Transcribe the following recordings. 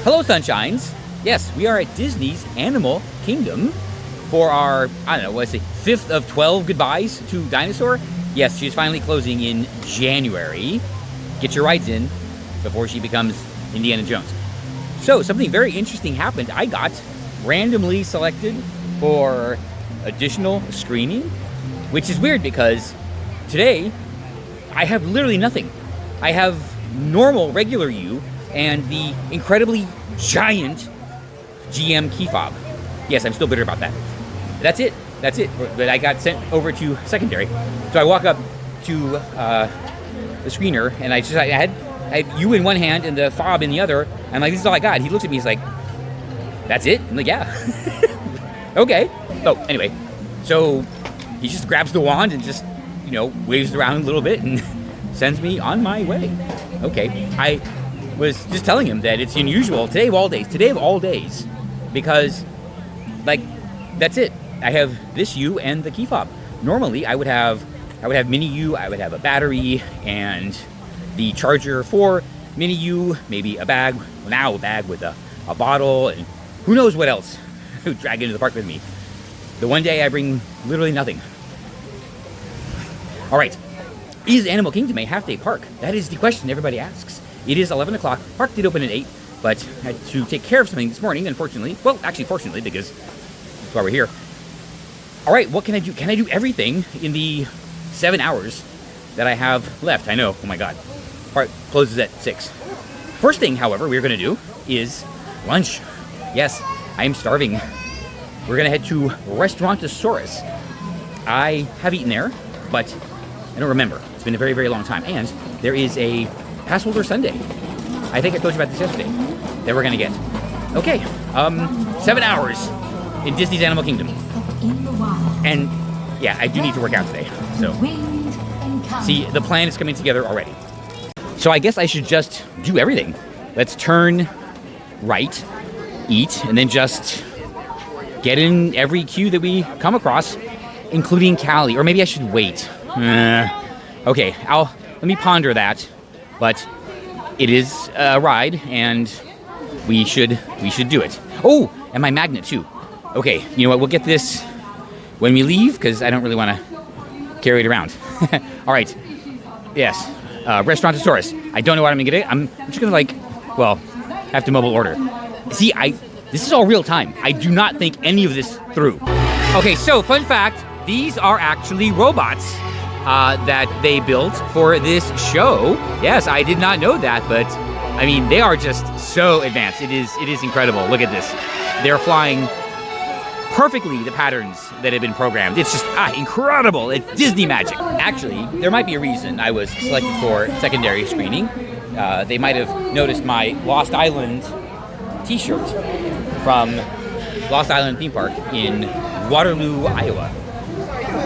Hello, Sunshines. Yes, we are at Disney's Animal Kingdom for our, I don't know, let's say 5th of 12 goodbyes to Dinosaur. Yes, she's finally closing in January. Get your rides in before she becomes Indiana Jones. So, something very interesting happened. I got randomly selected for additional screening, which is weird because today I have literally nothing. I have normal, regular you and the incredibly giant GM key fob. Yes, I'm still bitter about that. That's it. That's it. But I got sent over to secondary. So I walk up to the screener, and I had you in one hand and the fob in the other. I'm like, this is all I got. He looks at me, he's like, that's it? I'm like, yeah. Okay. Oh, anyway. So he just grabs the wand and just, waves it around a little bit and sends me on my way. Okay. I was just telling him that it's unusual today of all days, because that's it. I have this U and the key fob. Normally I would have mini U, I would have a battery and the charger for mini U, maybe a bag with a bottle, and who knows what else I would drag into the park with me. The one day I bring literally nothing. All right, is Animal Kingdom a half-day park? That is the question everybody asks. It is 11 o'clock. Park did open at 8, but I had to take care of something this morning, unfortunately. Well, actually, fortunately, because that's why we're here. All right, what can I do? Can I do everything in the 7 hours that I have left? I know, oh my God. Park closes at 6. First thing, however, we're going to do is lunch. Yes, I am starving. We're going to head to Restaurantosaurus. I have eaten there, but I don't remember. It's been a very, very long time. And there is a pass holder Sundae. I think I told you about this yesterday, that we're going to get. Okay, 7 hours in Disney's Animal Kingdom. And yeah, I do need to work out today. So, see, the plan is coming together already. So I guess I should just do everything. Let's turn right, eat, and then just get in every queue that we come across, including Cali. Or maybe I should wait. Okay, let me ponder that. But it is a ride, and we should do it. Oh, and my magnet too. Okay, you know what? We'll get this when we leave, because I don't really want to carry it around. All right. Yes. Restaurantosaurus. I don't know what I'm going to get. I'm just going to, have to mobile order. See, this is all real time. I do not think any of this through. Okay, so fun fact, these are actually robots that they built for this show. Yes, I did not know that, but I mean, they are just so advanced. It is incredible. Look at this. They're flying perfectly the patterns that have been programmed. It's just incredible. It's Disney magic. Actually, there might be a reason I was selected for secondary screening. They might have noticed my Lost Island t-shirt from Lost Island theme park in Waterloo, Iowa.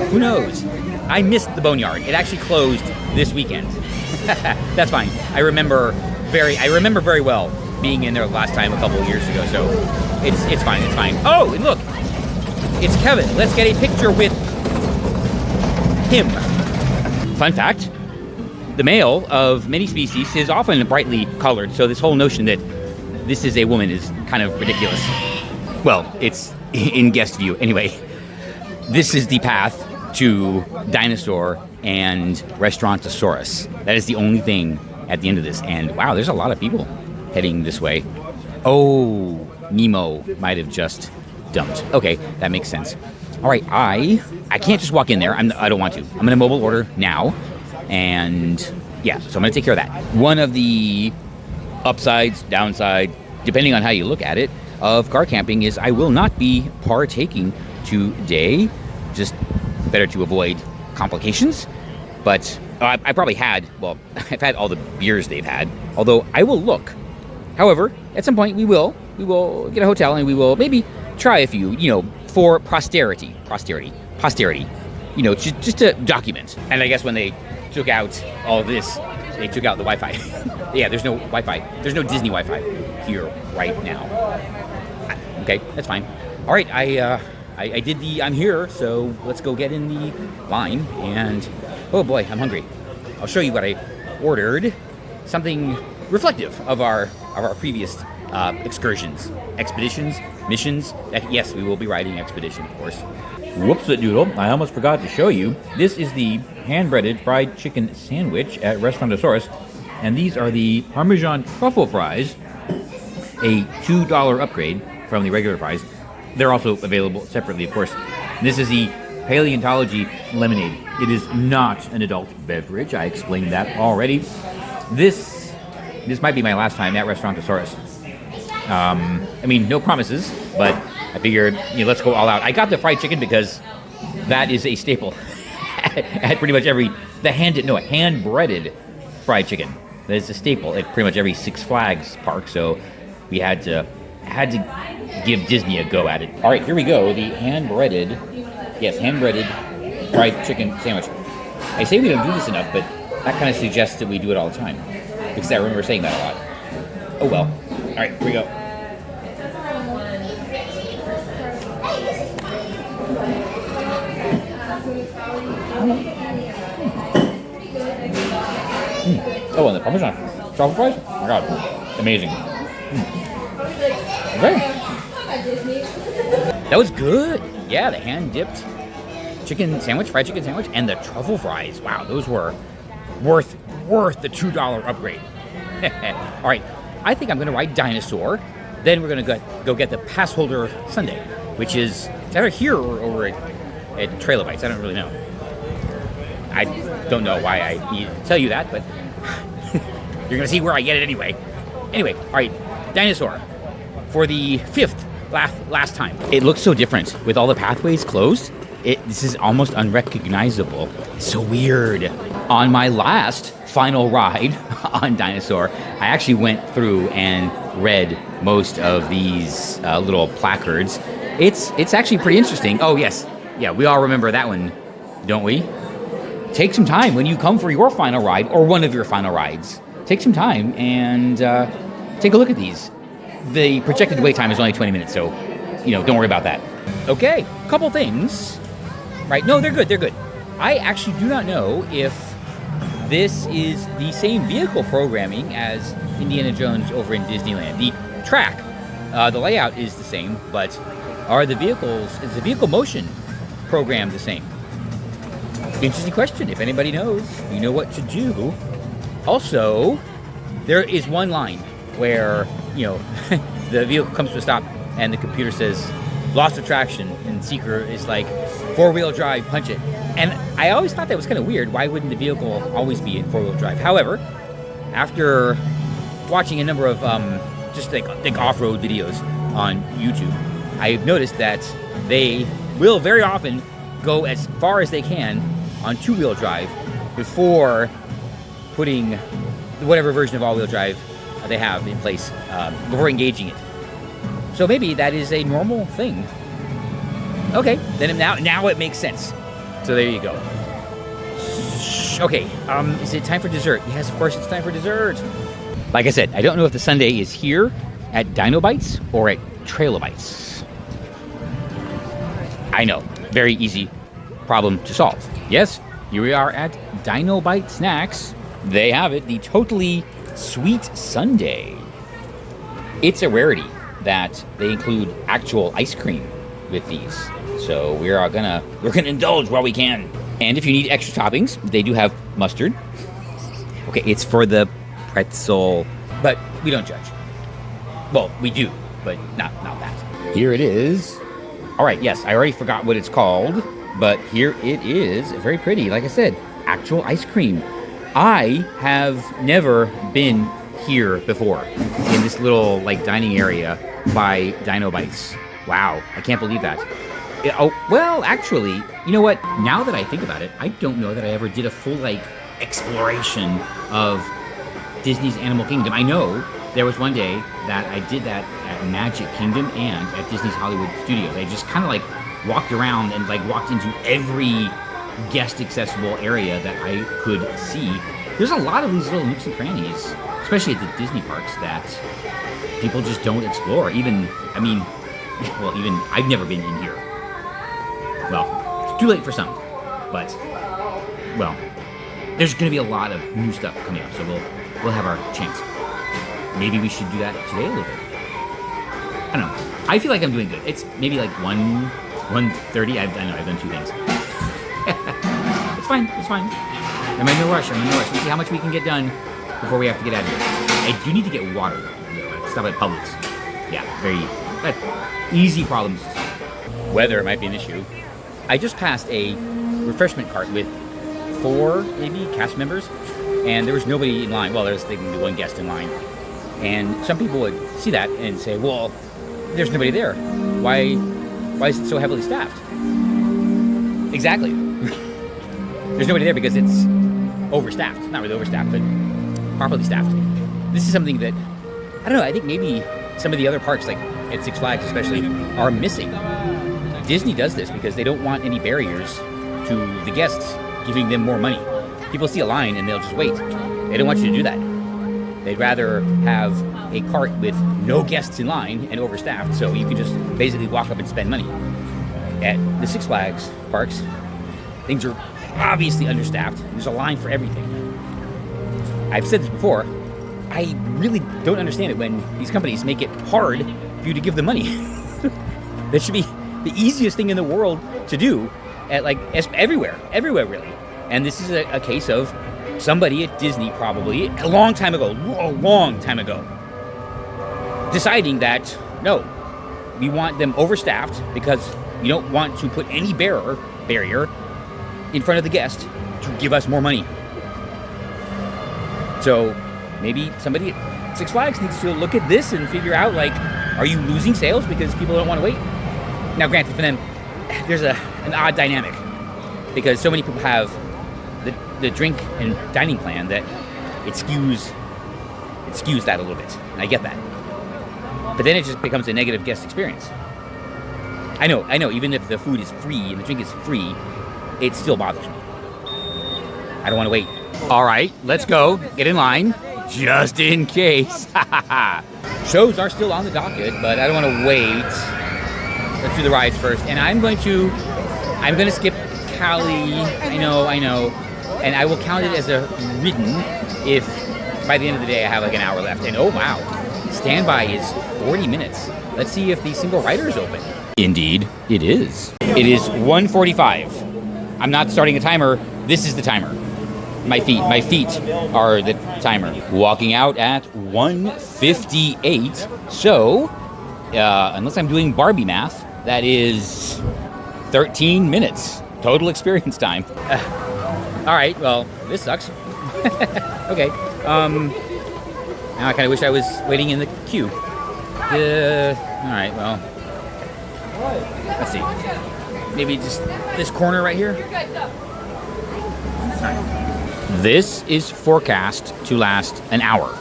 Who knows? I missed the Boneyard. It actually closed this weekend. That's fine. I remember very well being in there last time a couple of years ago, so it's fine. Oh, and look, it's Kevin. Let's get a picture with him. Fun fact, the male of many species is often brightly colored, so this whole notion that this is a woman is kind of ridiculous. Well, it's in guest view. Anyway, this is the path to Dinosaur and Restaurantosaurus. That is the only thing at the end of this. And wow, there's a lot of people heading this way. Oh, Nemo might have just dumped. Okay, that makes sense. All right, I can't just walk in there. I don't want to. I'm going to mobile order now. And yeah, so I'm going to take care of that. One of the upsides, downside, depending on how you look at it, of car camping is I will not be partaking today. Just better to avoid complications. But I probably I've had all the beers they've had, although I will look. However, at some point we will get a hotel and we will maybe try a few, for posterity, just to document. And I guess when they took out all of this, they took out the Wi-Fi. Yeah, there's no Wi-Fi. There's no Disney Wi-Fi here right now. Okay, that's fine. All right, I did I'm here, so let's go get in the line. And oh boy, I'm hungry. I'll show you what I ordered. Something reflective of our previous excursions, expeditions, missions. Yes, we will be riding expedition, of course. Whoops it doodle, I almost forgot to show you. This is the hand-breaded fried chicken sandwich at Restaurantosaurus, and these are the Parmesan truffle fries, a $2 upgrade from the regular fries. They're also available separately, of course. This is the paleontology lemonade. It is not an adult beverage. I explained that already. This might be my last time at Restaurantosaurus. I mean, no promises, but I figured, let's go all out. I got the fried chicken because that is a staple at pretty much every hand-breaded fried chicken. That is a staple at pretty much every Six Flags park. So we had to give Disney a go at it. All right, here we go. The hand-breaded fried chicken sandwich. I say we don't do this enough, but that kind of suggests that we do it all the time, because I remember saying that a lot. Oh well. All right, here we go. Oh, and the Parmesan truffle fries? Oh my god, amazing. Okay. That was good. Yeah, the hand-dipped chicken sandwich, fried chicken sandwich, and the truffle fries. Wow, those were worth the $2 upgrade. All right, I think I'm going to ride Dinosaur. Then we're going to go get the pass holder Sundae, which is either here or over at Trailer Bites. I don't really know. I don't know why I need to tell you that, but you're going to see where I get it anyway. Anyway, all right, Dinosaur for the 5th last time. It looks so different with all the pathways closed. This is almost unrecognizable. It's so weird. On my last final ride on Dinosaur, I actually went through and read most of these little placards. It's actually pretty interesting. Oh yes, yeah, we all remember that one, don't we? Take some time when you come for your final ride, or one of your final rides. Take some time and take a look at these. The projected wait time is only 20 minutes, so don't worry about that. Okay, couple things. Right, no, they're good. I actually do not know if this is the same vehicle programming as Indiana Jones over in Disneyland. The track, the layout is the same, but is the vehicle motion program the same? Interesting question. If anybody knows, you know what to do. Also, there is one line where, the vehicle comes to a stop and the computer says, lost of traction, and Seeker is like, 4-wheel drive, punch it. And I always thought that was kind of weird. Why wouldn't the vehicle always be in 4-wheel drive? However, after watching a number of just like off-road videos on YouTube, I've noticed that they will very often go as far as they can on 2-wheel drive before putting whatever version of all-wheel drive they have in place, before engaging it. So maybe that is a normal thing. Okay, then now it makes sense. So there you go. Okay, is it time for dessert? Yes, of course it's time for dessert. Like I said, I don't know if the Sundae is here at Dino Bites or at Trailer Bites. I know, very easy problem to solve. Yes, here we are at Dino Bite Snacks. They have it, the totally sweet Sundae. It's a rarity that they include actual ice cream with these. So we're gonna indulge while we can. And if you need extra toppings, they do have mustard. Okay, it's for the pretzel, but we don't judge. Well, we do, but not that. Here it is. All right, yes, I already forgot what it's called, but here it is. Very pretty. Like I said, actual ice cream. I have never been here before in this little dining area by Dino Bites. Wow, I can't believe that. Well, actually, you know what? Now that I think about it, I don't know that I ever did a full exploration of Disney's Animal Kingdom. I know there was one day that I did that at Magic Kingdom and at Disney's Hollywood Studios. I just kind of walked around and walked into every guest accessible area that I could see. There's a lot of these little nooks and crannies, especially at the Disney parks, that people just don't explore. Even I've never been in here. Well, it's too late for some, but there's going to be a lot of new stuff coming up, so we'll have our chance. Maybe we should do that today a little bit. I don't know. I feel like I'm doing good. It's maybe like 1:30. I know I've done 2 things. It's fine. It's fine. I'm in no rush. Let's see how much we can get done before we have to get out of here. I do need to get water. Stop at Publix. Yeah, very easy problems. Weather might be an issue. I just passed a refreshment cart with 4 maybe cast members, and there was nobody in line. Well, there was one guest in line, and some people would see that and say, "Well, there's nobody there. Why is it so heavily staffed?" Exactly. There's nobody there because it's overstaffed. Not really overstaffed, but properly staffed. This is something that, I don't know, I think maybe some of the other parks, like at Six Flags especially, are missing. Disney does this because they don't want any barriers to the guests giving them more money. People see a line and they'll just wait. They don't want you to do that. They'd rather have a cart with no guests in line and overstaffed, so you can just basically walk up and spend money. At the Six Flags parks, things are obviously understaffed. There's a line for everything. I've said this before, I really don't understand it when these companies make it hard for you to give them money. That should be the easiest thing in the world to do at everywhere really. And this is a case of somebody at Disney probably a long time ago, deciding that no, we want them overstaffed because we don't want to put any barrier in front of the guest to give us more money. So maybe somebody at Six Flags needs to look at this and figure out, are you losing sales because people don't want to wait? Now, granted, for them, there's an odd dynamic because so many people have the drink and dining plan that it skews that a little bit. And I get that. But then it just becomes a negative guest experience. I know, even if the food is free and the drink is free, it still bothers me. I don't want to wait. All right, let's go. Get in line, just in case. Shows are still on the docket, but I don't want to wait. Let's do the rides first. And I'm going to skip Cali. I know. And I will count it as a ridden if by the end of the day I have an hour left. And oh wow, standby is 40 minutes. Let's see if the single rider is open. Indeed, it is. It is 1:45. I'm not starting a timer. This is the timer. My feet are the timer. Walking out at 1:58. So, unless I'm doing Barbie math, that is 13 minutes total experience time. All right. Well, this sucks. Okay. Now I kind of wish I was waiting in the queue. All right. Well, let's see. Maybe just this corner right here. This is forecast to last an hour.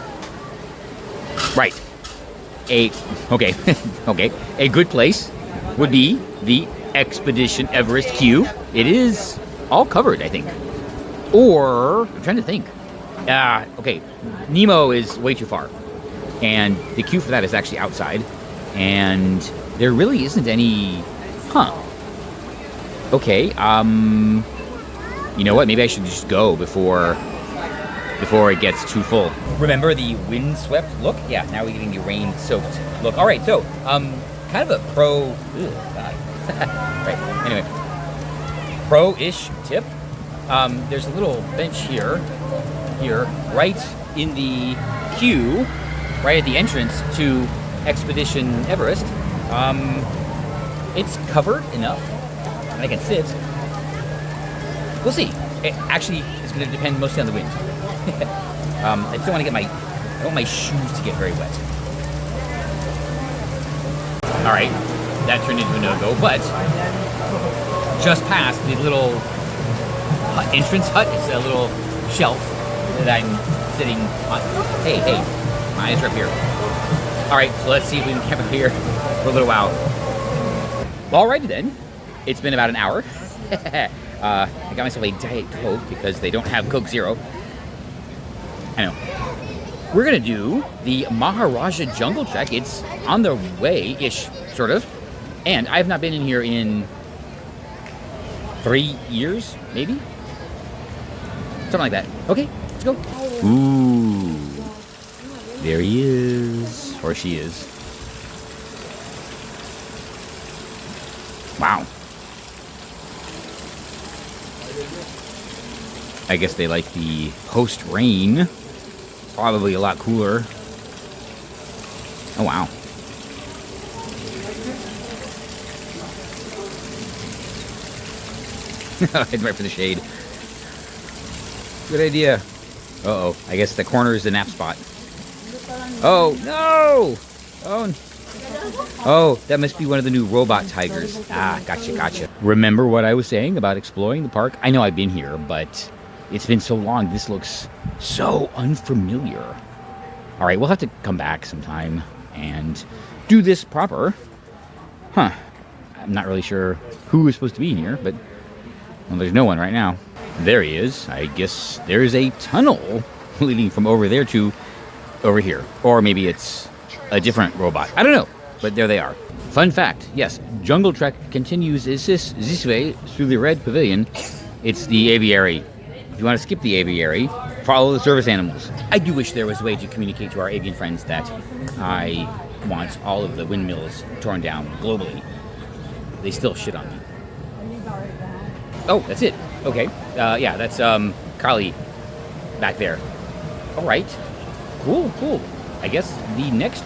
Right. Okay. A good place would be the Expedition Everest queue. It is all covered, I think. Or I'm trying to think. Okay. Nemo is way too far, and the queue for that is actually outside, and there really isn't any. Okay, you know what? Maybe I should just go before it gets too full. Remember the windswept look? Yeah, now we're getting the rain-soaked look. All right, so, kind of a pro... right, anyway. Pro-ish tip. There's a little bench here, right in the queue, right at the entrance to Expedition Everest. It's covered enough. I can sit. We'll see. It actually is going to depend mostly on the wind. I just don't want to I don't want my shoes to get very wet. All right, that turned into a no-go, but just past the little entrance hut, it's a little shelf that I'm sitting on. Hey, my eyes are up here. All right, so let's see if we can camp up here for a little while. Alrighty then. It's been about an hour. I got myself a Diet Coke because they don't have Coke Zero. I know. We're going to do the Maharajah Jungle Trek. It's on the way-ish, sort of. And I've not been in here in 3 years, maybe? Something like that. Okay, let's go. Ooh. There he is. Or she is. Wow. I guess they like the post-rain. Probably a lot cooler. Oh, wow. Head right for the shade. Good idea. Uh-oh. I guess the corner is the nap spot. Oh, no! Oh, that must be one of the new robot tigers. Ah, gotcha. Remember what I was saying about exploring the park? I know I've been here, but it's been so long. This looks so unfamiliar. All right, we'll have to come back sometime and do this proper. Huh. I'm not really sure who is supposed to be in here, but well, there's no one right now. There he is. I guess there's a tunnel leading from over there to over here. Or maybe it's a different robot. I don't know, but there they are. Fun fact, yes, Jungle Trek continues this way through the red pavilion. It's the aviary. If you want to skip the aviary, follow the service animals. I do wish there was a way to communicate to our avian friends that I want all of the windmills torn down globally. They still shit on me. Oh, that's it. Okay. Yeah, that's Kali back there. All right. Cool. I guess the next,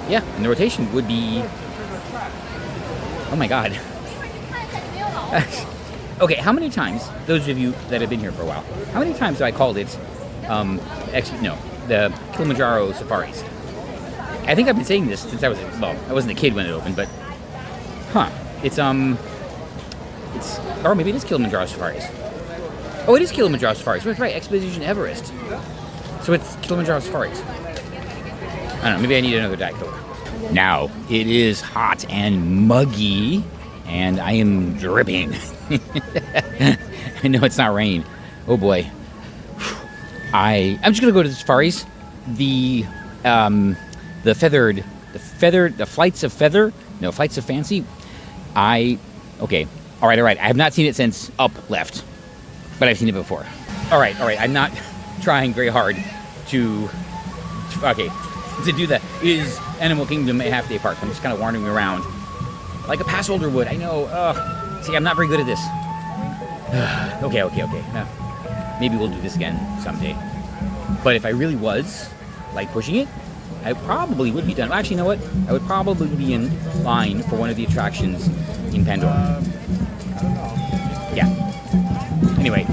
yeah, and the rotation would be, oh my God. Okay, how many times, those of you that have been here for a while, how many times have I called it, the Kilimanjaro safaris? I think I've been saying this since I wasn't a kid when it opened, but, or maybe it is Kilimanjaro safaris. Oh, it is Kilimanjaro safaris, right, Expedition Everest. So it's Kilimanjaro safaris. I don't know, maybe I need another Diet Coke. Now, it is hot and muggy, and I am dripping. I know it's not rain. Oh boy. I'm just gonna go to the safaris. The flights of fancy. Okay. All right. I have not seen it since Up left, but I've seen it before. All right. I'm not trying very hard to do that. Is Animal Kingdom a half-day park? I'm just kind of wandering around like a pass holder would. I know. See, I'm not very good at this. Okay. Maybe we'll do this again someday. But if I really was like pushing it, I probably would be done. Actually, you know what? I would probably be in line for one of the attractions in Pandora. Yeah. Anyway,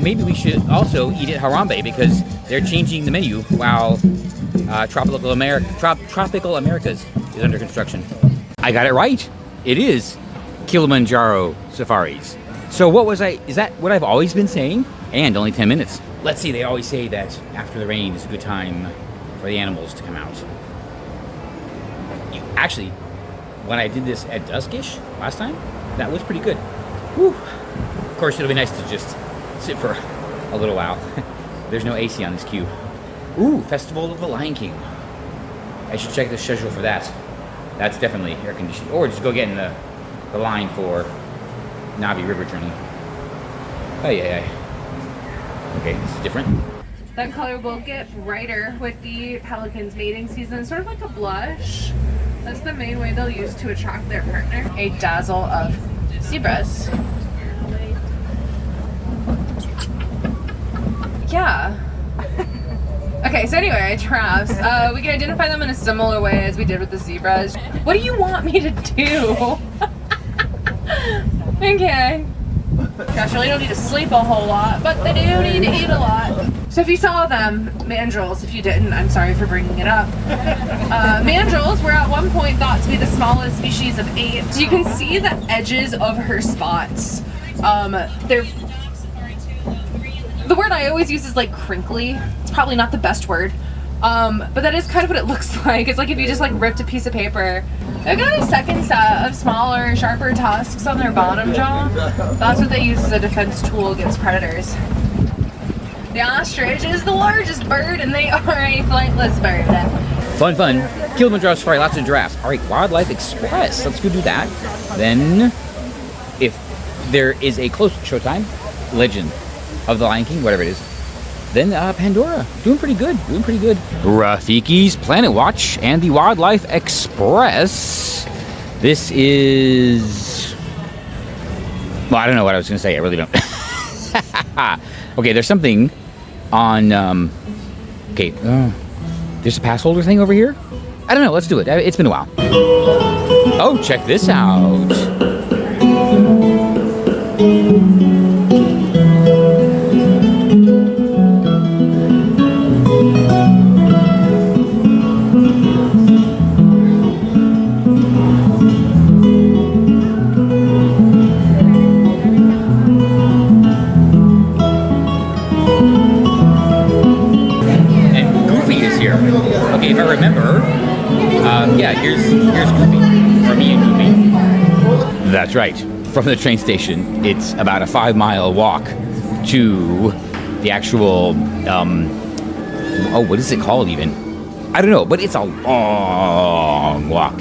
maybe we should also eat at Harambe because they're changing the menu while Tropical Americas is under construction. I got it right. It is Kilimanjaro safaris. So is that what I've always been saying? And only 10 minutes. Let's see, they always say that after the rain is a good time for the animals to come out. Actually, when I did this at duskish last time, that was pretty good. Whew. Of course, it'll be nice to just sit for a little while. There's no AC on this queue. Ooh, Festival of the Lion King. I should check the schedule for that. That's definitely air conditioned. Or just go get in the line for Navi River Journey. Oh, yeah. Okay, this is different. That color will get brighter with the pelicans mating season, sort of like a blush. That's the main way they'll use to attract their partner. A dazzle of zebras. Yeah. Okay, so anyway, giraffes. We can identify them in a similar way as we did with the zebras. What do you want me to do? Okay. Gosh, really don't need to sleep a whole lot, but they do need to eat a lot. So if you saw them, mandrills, if you didn't, I'm sorry for bringing it up. Mandrills were at one point thought to be the smallest species of ape. So you can see the edges of her spots. The word I always use is like crinkly. It's probably not the best word. But that is kind of what it looks like. It's like if you just like ripped a piece of paper. They've got a second set of smaller, sharper tusks on their bottom jaw. That's what they use as a defense tool against predators. The ostrich is the largest bird and they are a flightless bird. Fun. Kilimanjaro safari, lots of giraffes. All right, Wildlife Express. Let's go do that. Then, if there is a close showtime, Legend of the Lion King, whatever it is, then Pandora, doing pretty good. Rafiki's Planet Watch and the Wildlife Express. This is... Well, I don't know what I was going to say. I really don't. Okay, there's something on... Okay, there's a pass holder thing over here? I don't know. Let's do it. It's been a while. Oh, check this out. Okay, if I remember, yeah, here's Goofy, or me and Goofy. That's right. From the train station, it's about a 5-mile walk to the actual, what is it called even? I don't know, but it's a long walk.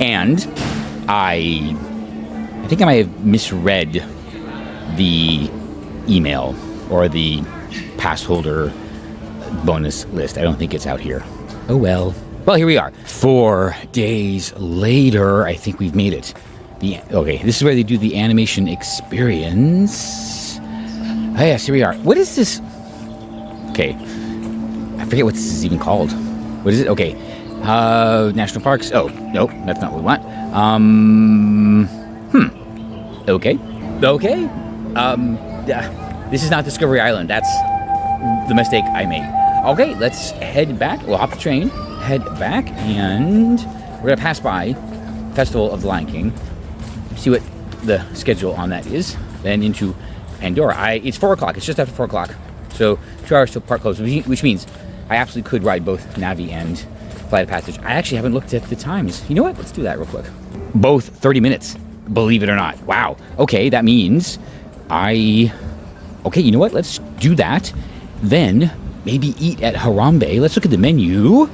And I think I might have misread the email or the pass holder bonus list. I don't think it's out here. Oh well. Well, here we are. 4 days later, I think we've made it. Okay, this is where they do the animation experience. Oh yes, here we are. What is this? Okay, I forget what this is even called. What is it? Okay, national parks. Oh, nope, that's not what we want. Okay. This is not Discovery Island. That's the mistake I made. Okay, let's head back. We'll hop the train, head back, and we're gonna pass by Festival of the Lion King, see what the schedule on that is, then into Pandora. It's 4 o'clock. It's just after 4 o'clock, so 2 hours till park close, which means I absolutely could ride both Navi and Flight of Passage. I actually haven't looked at the times. You know what? Let's do that real quick. Both 30 minutes, believe it or not. Wow. Okay, that means okay, you know what? Let's do that. Then maybe eat at Harambe. Let's look at the menu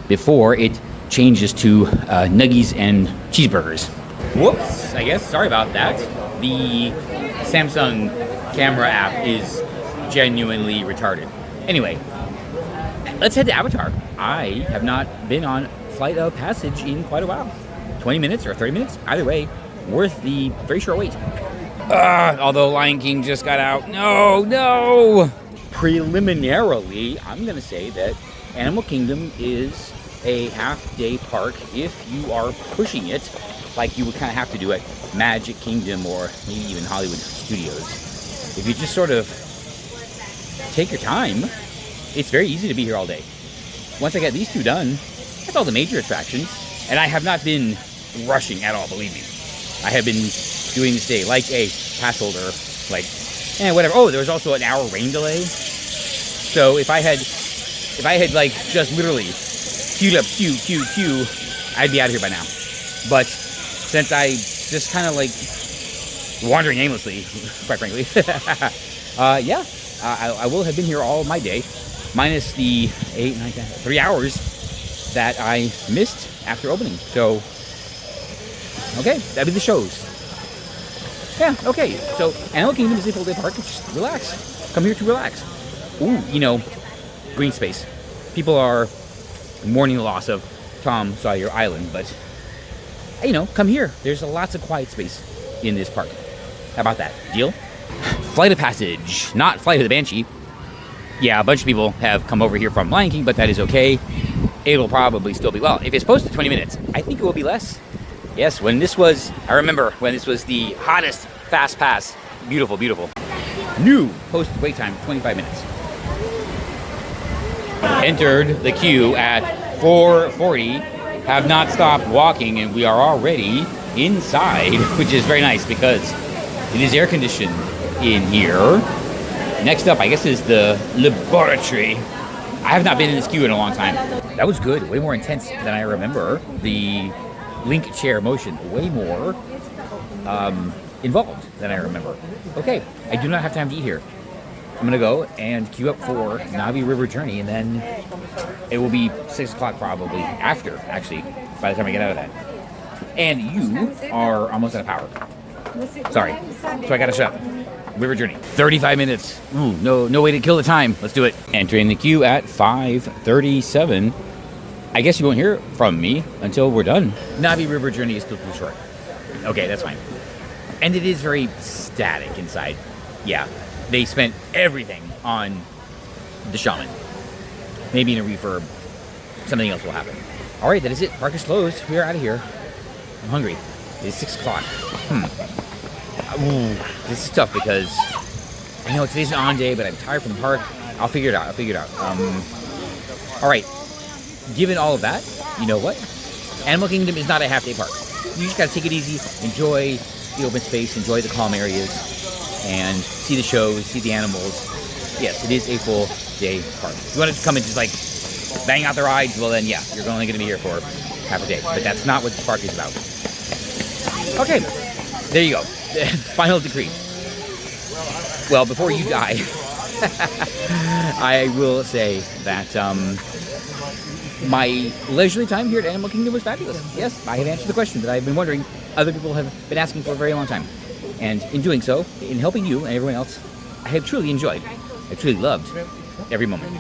before it changes to nuggies and cheeseburgers. Whoops, I guess. Sorry about that. The Samsung camera app is genuinely retarded. Anyway, let's head to Avatar. I have not been on Flight of Passage in quite a while. 20 minutes or 30 minutes, either way, worth the very short wait. Although Lion King just got out. No! Preliminarily, I'm going to say that Animal Kingdom is a half-day park if you are pushing it like you would kind of have to do at Magic Kingdom or maybe even Hollywood Studios. If you just sort of take your time, it's very easy to be here all day. Once I get these two done, that's all the major attractions. And I have not been rushing at all, believe me. I have been doing this day like a pass holder, like, whatever. Oh, there was also an hour rain delay. So if I had like just literally queued up, queue, I'd be out of here by now. But since I just kind of like wandering aimlessly, quite frankly, I will have been here all my day, minus the 8, 9, 10, 3 hours that I missed after opening. So, okay, that'd be the shows. Yeah, okay. So, Animal Kingdom is a full day park. Just relax. Come here to relax. Ooh, green space. People are mourning the loss of Tom Sawyer Island, but, come here. There's lots of quiet space in this park. How about that? Deal? Flight of Passage, not Flight of the Banshee. Yeah, a bunch of people have come over here from Lion King, but that is okay. It'll probably still be, well, if it's posted 20 minutes, I think it will be less. Yes, I remember when this was the hottest Fast Pass. Beautiful, beautiful. New posted wait time, 25 minutes. Entered the queue at 4:40, have not stopped walking, and we are already inside, which is very nice because it is air conditioned in here. Next up, I guess, is the laboratory. I have not been in this queue in a long time. That was good, way more intense than I remember. The link chair motion, way more involved than I remember. Okay, I do not have time to eat here. I'm gonna go and queue up for Navi River Journey, and then it will be 6 o'clock probably after, actually, by the time I get out of that. And you are almost out of power. Sorry, so I gotta shut up. River Journey, 35 minutes. Ooh, no way to kill the time. Let's do it. Entering the queue at 5:37. I guess you won't hear from me until we're done. Navi River journey is still too short. Okay, that's fine. And it is very static inside. Yeah, they spent everything on the shaman. Maybe in a refurb, something else will happen. All right, that is it. Park is closed. We are out of here. I'm hungry. It is 6 o'clock. Ooh, this is tough because I know today's an on day, but I'm tired from the park. I'll figure it out. All right. Given all of that, you know what? Animal Kingdom is not a half-day park. You just got to take it easy, enjoy the open space, enjoy the calm areas, and see the shows, see the animals. Yes, it is a full-day park. If you want to come and just like bang out the rides, well then, yeah, you're only going to be here for half a day. But that's not what this park is about. Okay, there you go. Final decree. Well, before you die, I will say that my leisurely time here at Animal Kingdom was fabulous. Yes, I have answered the question that I've been wondering other people have been asking for a very long time. And in doing so, in helping you and everyone else, I have truly enjoyed, I truly loved every moment.